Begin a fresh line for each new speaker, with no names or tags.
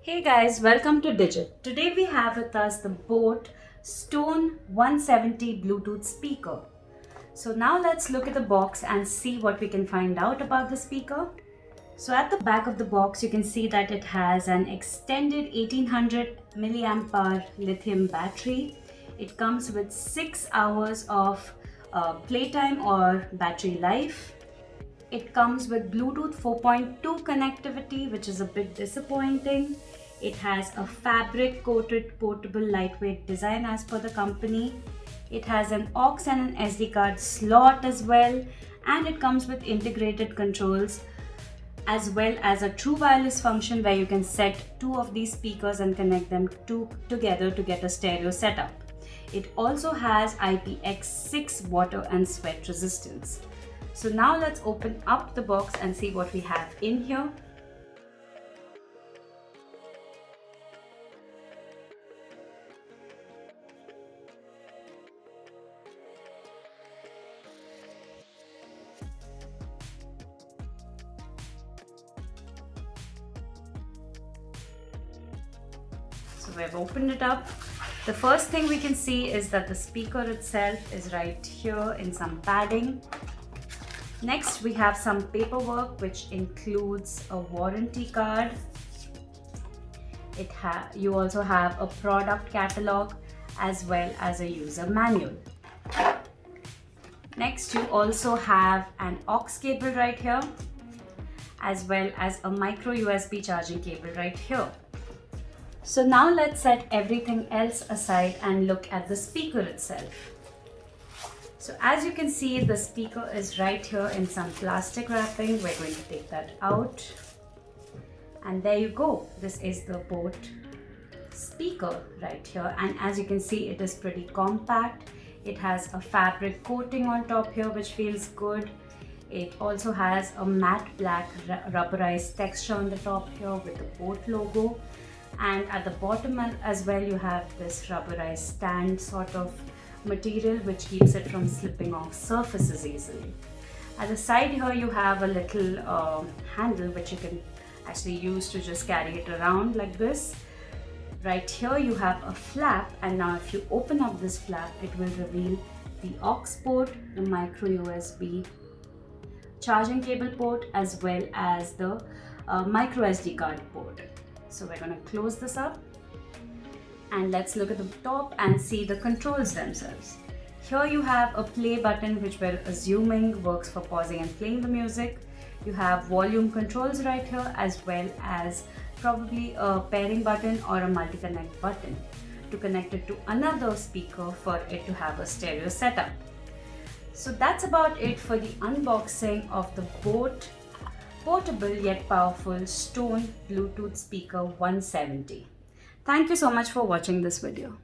Hey guys, welcome to Digit. Today we have with us the boAt Stone 170 Bluetooth speaker. So now let's look at the box and see what we can find out about the speaker. So at the back of the box you can see that it has an extended 1800 milliamp hour lithium battery. It comes with 6 hours of playtime or battery life. It comes with Bluetooth 4.2 connectivity, which is a bit disappointing. It has a fabric coated portable lightweight design as per the company. It has an aux and an SD card slot as well, and it comes with integrated controls as well as a true wireless function where you can set two of these speakers and connect them together to get a stereo setup. It also has IPX6 water and sweat resistance. So now let's open up the box and see what we have in here. So we've opened it up. The first thing we can see is that the speaker itself is right here in some padding. Next, we have some paperwork which includes a warranty card. You also have a product catalog as well as a user manual. Next, you also have an aux cable right here as well as a micro USB charging cable right here. So now let's set everything else aside and look at the speaker itself. So as you can see, the speaker is right here in some plastic wrapping. We're going to take that out. And there you go. This is the boAt speaker right here. And as you can see, it is pretty compact. It has a fabric coating on top here, which feels good. It also has a matte black rubberized texture on the top here with the boAt logo. And at the bottom as well, you have this rubberized stand sort of material which keeps it from slipping off surfaces easily. At the side here you have a little handle which you can actually use to just carry it around like this. Right here you have a flap, and now if you open up this flap it will reveal the aux port, the micro USB charging cable port as well as the micro SD card port. So we're going to close this up. And let's look at the top and see the controls themselves. Here you have a play button which we're assuming works for pausing and playing the music. You have volume controls right here as well as probably a pairing button or a multi-connect button to connect it to another speaker for it to have a stereo setup. So that's about it for the unboxing of the boAt portable yet powerful Stone Bluetooth speaker 170. Thank you so much for watching this video.